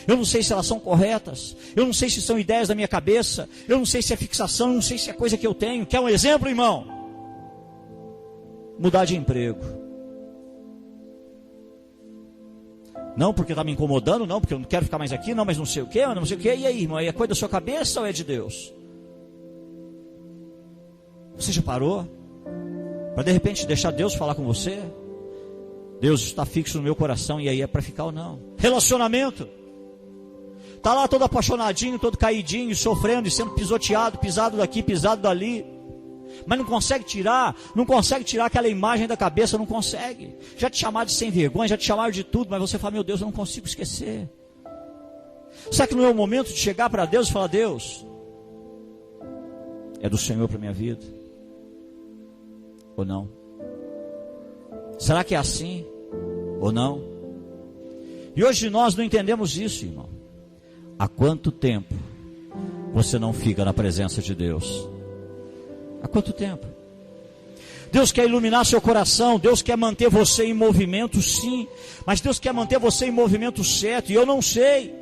Eu não sei se elas são corretas. Eu não sei se são ideias da minha cabeça. Eu não sei se é fixação, eu não sei se é coisa que eu tenho. Quer um exemplo, irmão? Mudar de emprego. Não porque está me incomodando, não porque eu não quero ficar mais aqui, não, mas não sei o que, não sei o que. E aí, irmão, é coisa da sua cabeça ou é de Deus? Você já parou? Para de repente deixar Deus falar com você? Deus está fixo no meu coração e aí é para ficar ou não? Relacionamento. Está lá todo apaixonadinho, todo caidinho, sofrendo e sendo pisoteado, pisado daqui, pisado dali. Mas não consegue tirar aquela imagem da cabeça, não consegue. Já te chamaram de sem vergonha, já te chamaram de tudo, mas você fala, meu Deus, eu não consigo esquecer. Será que não é o momento de chegar para Deus e falar, Deus, é do Senhor para a minha vida? Ou não? Será que é assim? Ou não? E hoje nós não entendemos isso, irmão. Há quanto tempo você não fica na presença de Deus? Há quanto tempo? Deus quer iluminar seu coração, Deus quer manter você em movimento, sim, mas Deus quer manter você em movimento certo, e eu não sei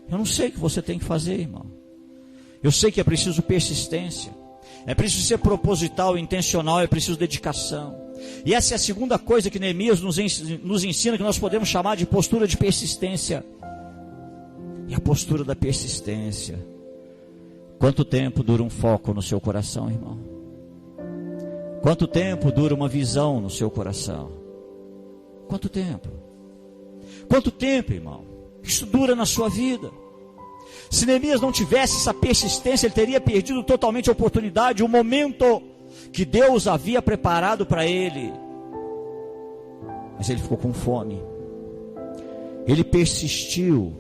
o que você tem que fazer, irmão. Eu sei que é preciso persistência, é preciso ser proposital, intencional, é preciso dedicação. E essa é a segunda coisa que Neemias nos ensina, que nós podemos chamar de postura de persistência. E a postura da persistência. Quanto tempo dura um foco no seu coração, irmão? Quanto tempo dura uma visão no seu coração? Quanto tempo? Quanto tempo, irmão? Isso dura na sua vida. Se Neemias não tivesse essa persistência, ele teria perdido totalmente a oportunidade, o momento que Deus havia preparado para ele. Mas ele ficou com fome. Ele persistiu.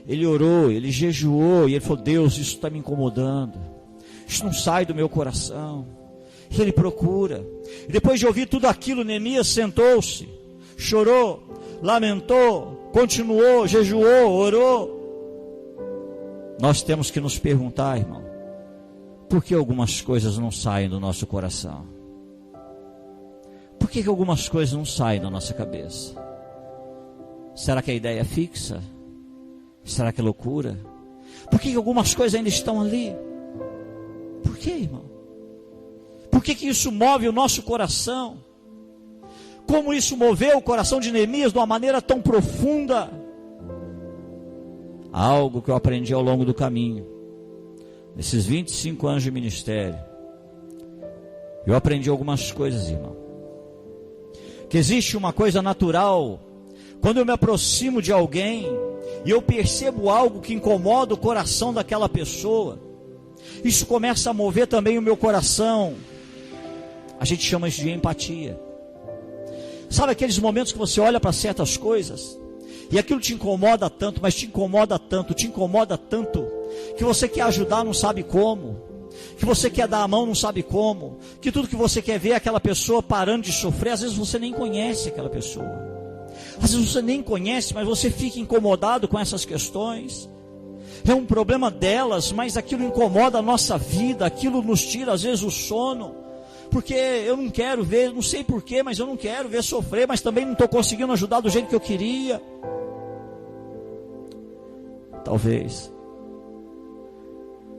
Ele orou, ele jejuou, e ele falou, Deus, isso está me incomodando, isso não sai do meu coração. E ele procura, e depois de ouvir tudo aquilo, Neemias sentou-se, chorou, lamentou, continuou, jejuou, orou. Nós temos que nos perguntar, irmão, por que algumas coisas não saem do nosso coração? Por que algumas coisas não saem da nossa cabeça? Será que a ideia é fixa? Será que é loucura? Por que algumas coisas ainda estão ali? Por que, irmão? Por que isso move o nosso coração? como isso moveu o coração de Neemias de uma maneira tão profunda. Algo que eu aprendi ao longo do caminho, nesses 25 anos de ministério. Eu aprendi algumas coisas, irmão. Que existe uma coisa natural, quando eu me aproximo de alguém e eu percebo algo que incomoda o coração daquela pessoa, isso começa a mover também o meu coração. A gente chama isso de empatia. Sabe aqueles momentos que você olha para certas coisas e aquilo te incomoda tanto, mas te incomoda tanto, que você quer ajudar, não sabe como, que você quer dar a mão, não sabe como, que tudo que você quer ver é aquela pessoa parando de sofrer. Às vezes você nem conhece aquela pessoa, às vezes você nem conhece, mas você fica incomodado com essas questões. É um problema delas, mas aquilo incomoda a nossa vida, aquilo nos tira às vezes o sono, porque eu não quero ver, não sei porquê, mas eu não quero ver sofrer, mas também não estou conseguindo ajudar do jeito que eu queria. Talvez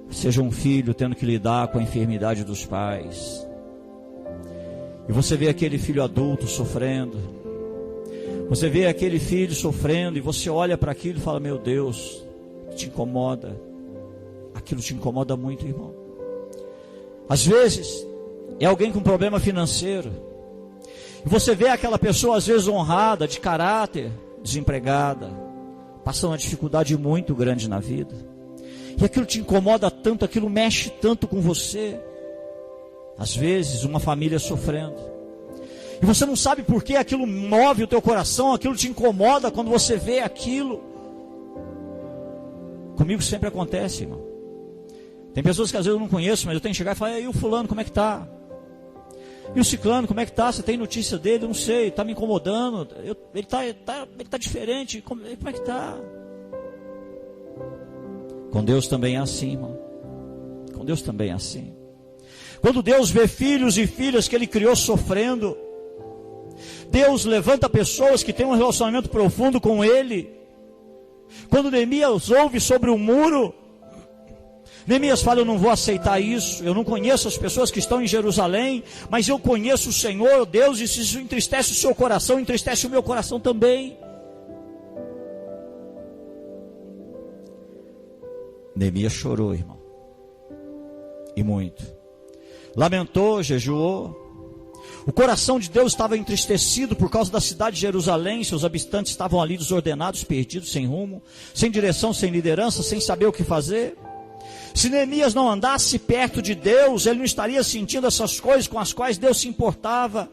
seja um filho tendo que lidar com a enfermidade dos pais, e você vê aquele filho adulto sofrendo, você vê aquele filho sofrendo, e você olha para aquilo e fala: meu Deus, te incomoda, aquilo te incomoda muito, irmão. Às vezes é alguém com problema financeiro, e você vê aquela pessoa às vezes honrada, de caráter, desempregada, passando uma dificuldade muito grande na vida, e aquilo te incomoda tanto, aquilo mexe tanto com você. Às vezes uma família sofrendo, e você não sabe por que aquilo move o teu coração, aquilo te incomoda quando você vê aquilo. Comigo sempre acontece, irmão. Tem pessoas que às vezes eu não conheço, mas eu tenho que chegar e falar: e o fulano, como é que está? E o ciclano, como é que está? Você tem notícia dele? Eu não sei, está me incomodando, ele está diferente, como é que está? Com Deus também é assim, irmão. Com Deus também é assim. Quando Deus vê filhos e filhas que Ele criou sofrendo, Deus levanta pessoas que têm um relacionamento profundo com Ele. Quando Neemias ouve sobre o muro, Neemias fala: eu não vou aceitar isso, eu não conheço as pessoas que estão em Jerusalém, mas eu conheço o Senhor, Deus, e se isso entristece o seu coração, entristece o meu coração também. Neemias chorou, irmão, e muito, lamentou, jejuou. O coração de Deus estava entristecido por causa da cidade de Jerusalém. Seus habitantes estavam ali desordenados, perdidos, sem rumo, sem direção, sem liderança, sem saber o que fazer. Se Neemias não andasse perto de Deus, ele não estaria sentindo essas coisas com as quais Deus se importava.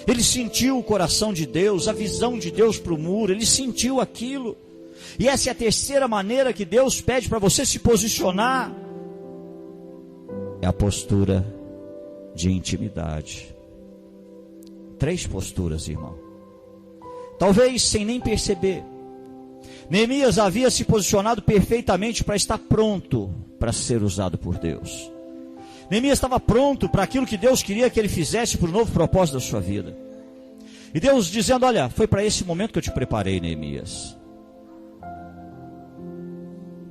Ele sentiu o coração de Deus, a visão de Deus para o muro, ele sentiu aquilo. E essa é a terceira maneira que Deus pede para você se posicionar: é a postura de intimidade. 3 posturas, irmão. Talvez sem nem perceber, Neemias havia se posicionado perfeitamente para estar pronto para ser usado por Deus. Neemias estava pronto para aquilo que Deus queria que ele fizesse, para o novo propósito da sua vida. E Deus dizendo: olha, foi para esse momento que eu te preparei, Neemias.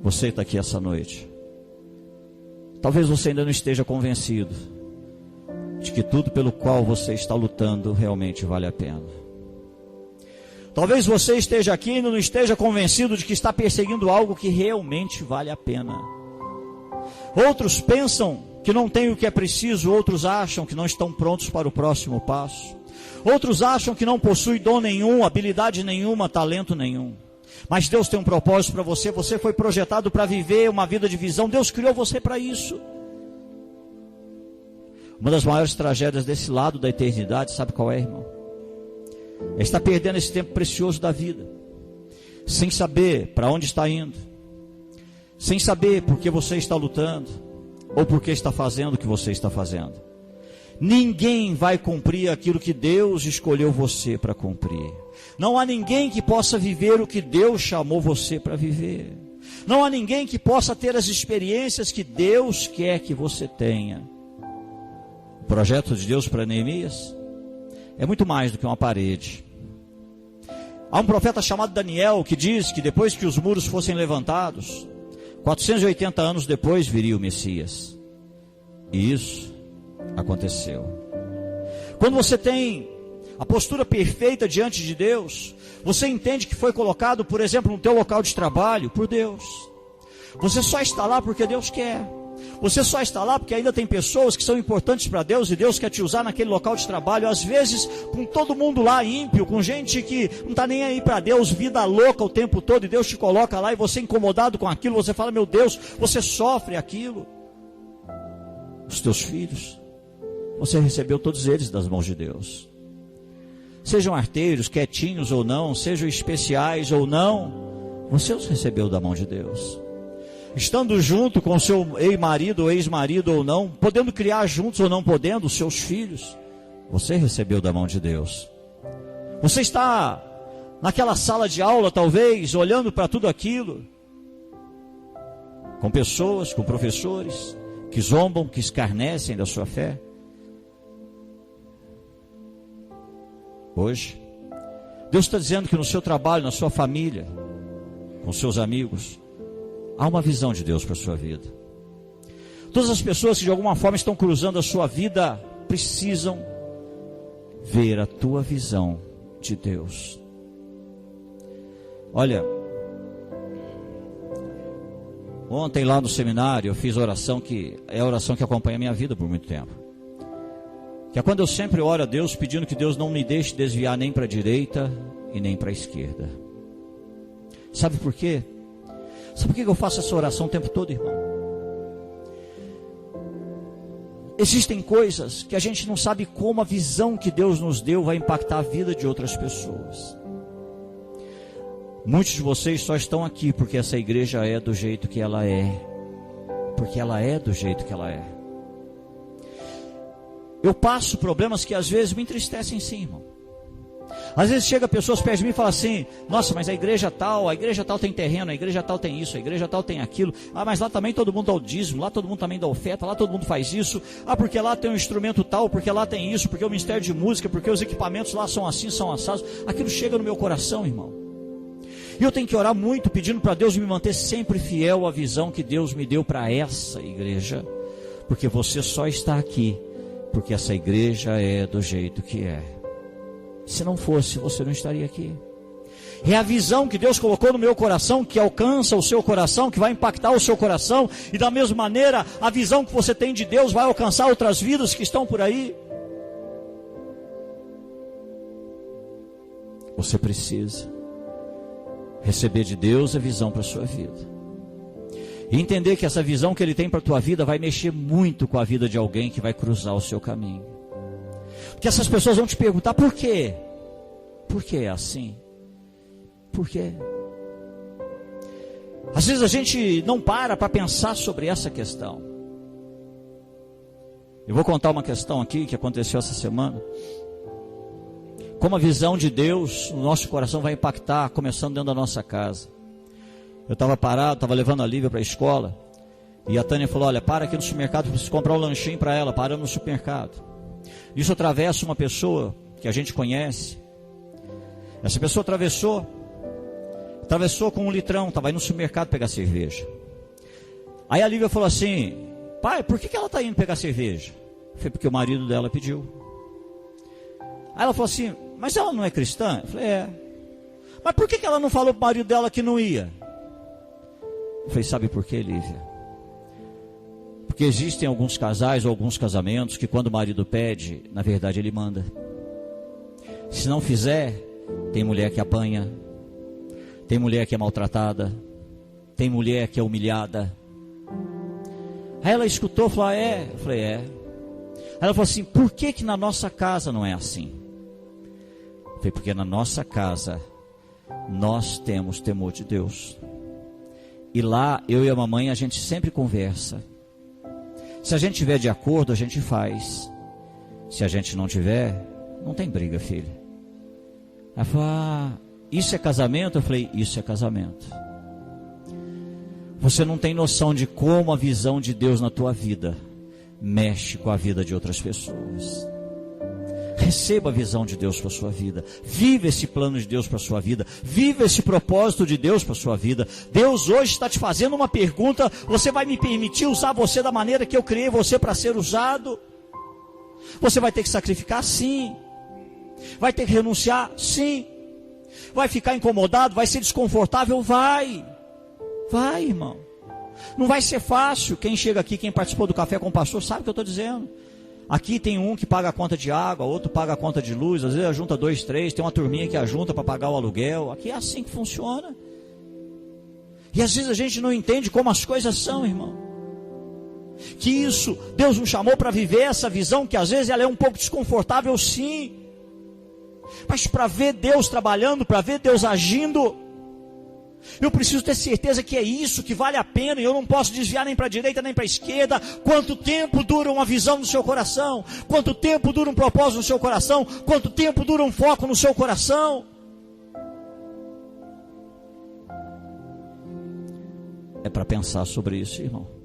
Você está aqui essa noite. Talvez você ainda não esteja convencido de que tudo pelo qual você está lutando realmente vale a pena. Talvez você esteja aqui e não esteja convencido de que está perseguindo algo que realmente vale a pena. Outros pensam que não tem o que é preciso, outros acham que não estão prontos para o próximo passo. Outros acham que não possuem dom nenhum, habilidade nenhuma, talento nenhum. Mas Deus tem um propósito para você. Você foi projetado para viver uma vida de visão. Deus criou você para isso. Uma das maiores tragédias desse lado da eternidade, sabe qual é, irmão? É estar perdendo esse tempo precioso da vida, sem saber para onde está indo, sem saber por que você está lutando, ou por que está fazendo o que você está fazendo. Ninguém vai cumprir aquilo que Deus escolheu você para cumprir. Não há ninguém que possa viver o que Deus chamou você para viver. Não há ninguém que possa ter as experiências que Deus quer que você tenha. O projeto de Deus para Neemias é muito mais do que uma parede. Há um profeta chamado Daniel que diz que depois que os muros fossem levantados, 480 anos depois viria o Messias. E isso aconteceu. Quando você tem a postura perfeita diante de Deus. Você entende que foi colocado, por exemplo, no teu local de trabalho, por Deus. Você só está lá porque Deus quer. Você só está lá porque ainda tem pessoas que são importantes para Deus e Deus quer te usar naquele local de trabalho, às vezes com todo mundo lá ímpio, com gente que não está nem aí para Deus, vida louca o tempo todo, e Deus te coloca lá e você incomodado com aquilo, você fala, meu Deus, você sofre aquilo. Os teus filhos, você recebeu todos eles das mãos de Deus. Sejam arteiros, quietinhos ou não, sejam especiais ou não, você os recebeu da mão de Deus. Estando junto com seu ex-marido ou ex-marido ou não, podendo criar juntos ou não podendo, os seus filhos, você recebeu da mão de Deus. Você está naquela sala de aula, talvez, olhando para tudo aquilo, com pessoas, com professores, que zombam, que escarnecem da sua fé. Hoje, Deus está dizendo que no seu trabalho, na sua família, com seus amigos, há uma visão de Deus para a sua vida. Todas as pessoas que de alguma forma estão cruzando a sua vida precisam ver a tua visão de Deus. Olha, ontem lá no seminário eu fiz oração que é a oração que acompanha a minha vida por muito tempo. Que é quando eu sempre oro a Deus pedindo que Deus não me deixe desviar nem para a direita e nem para a esquerda. Sabe por quê? Sabe por que eu faço essa oração o tempo todo, irmão? Existem coisas que a gente não sabe como a visão que Deus nos deu vai impactar a vida de outras pessoas. Muitos de vocês só estão aqui porque essa igreja é do jeito que ela é. Porque ela é do jeito que ela é. Eu passo problemas que às vezes me entristecem sim, irmão. Às vezes chega pessoas perto de mim e falam assim, nossa, mas a igreja tal tem terreno, a igreja tal tem isso, a igreja tal tem aquilo. Ah, mas lá também todo mundo dá o dízimo, lá todo mundo também dá oferta, lá todo mundo faz isso. Ah, porque lá tem um instrumento tal, porque lá tem isso, porque o ministério de música, porque os equipamentos lá são assim, são assados. Aquilo chega no meu coração, irmão. E eu tenho que orar muito, pedindo para Deus me manter sempre fiel à visão que Deus me deu para essa igreja. Porque você só está aqui porque essa igreja é do jeito que é. Se não fosse, você não estaria aqui. É a visão que Deus colocou no meu coração, que alcança o seu coração, que vai impactar o seu coração. E da mesma maneira, a visão que você tem de Deus vai alcançar outras vidas que estão por aí. Você precisa receber de Deus a visão para a sua vida. E entender que essa visão que Ele tem para a tua vida vai mexer muito com a vida de alguém que vai cruzar o seu caminho. Porque essas pessoas vão te perguntar, por quê? Por que é assim? Por quê? Às vezes a gente não para pensar sobre essa questão. Eu vou contar uma questão aqui que aconteceu essa semana. Como a visão de Deus no nosso coração vai impactar, começando dentro da nossa casa. Eu estava parado, estava levando a Lívia para a escola. E a Tânia falou, olha, para aqui no supermercado, preciso comprar um lanchinho para ela. Paramos no supermercado. Isso atravessa uma pessoa que a gente conhece. Essa pessoa atravessou com um litrão, estava indo no supermercado pegar cerveja. Aí a Lívia falou assim, pai, por que ela está indo pegar cerveja? Foi porque o marido dela pediu. Aí ela falou assim, mas ela não é cristã? Eu falei, é. Mas por que ela não falou para o marido dela que não ia? Eu falei, sabe por quê, Lívia? Porque existem alguns casais ou alguns casamentos que quando o marido pede, na verdade ele manda. Se não fizer, tem mulher que apanha, tem mulher que é maltratada, tem mulher que é humilhada. Aí ela escutou e falou, é? Eu falei, é. Aí ela falou assim, por que na nossa casa não é assim? Eu falei, porque na nossa casa nós temos temor de Deus. E lá, eu e a mamãe, a gente sempre conversa. Se a gente tiver de acordo, a gente faz. Se a gente não tiver, não tem briga, filha. Ela falou, isso é casamento? Eu falei, isso é casamento. Você não tem noção de como a visão de Deus na tua vida mexe com a vida de outras pessoas. Receba a visão de Deus para a sua vida. Viva esse plano de Deus para a sua vida. Viva esse propósito de Deus para a sua vida. Deus hoje está te fazendo uma pergunta. Você vai me permitir usar você da maneira que eu criei você para ser usado? Você vai ter que sacrificar, sim. Vai ter que renunciar? Sim. Vai ficar incomodado? Vai ser desconfortável? Vai. Vai, irmão. Não vai ser fácil. Quem chega aqui, quem participou do café com o pastor, sabe o que eu estou dizendo. Aqui tem um que paga a conta de água, outro paga a conta de luz, às vezes ajunta 2, 3, tem uma turminha que ajunta para pagar o aluguel. Aqui é assim que funciona. E às vezes a gente não entende como as coisas são, irmão. Que isso, Deus nos chamou para viver essa visão, que às vezes ela é um pouco desconfortável, sim. Mas para ver Deus trabalhando, para ver Deus agindo, eu preciso ter certeza que é isso, que vale a pena, e eu não posso desviar nem para a direita nem para a esquerda. Quanto tempo dura uma visão no seu coração? Quanto tempo dura um propósito no seu coração? Quanto tempo dura um foco no seu coração? É para pensar sobre isso, irmão.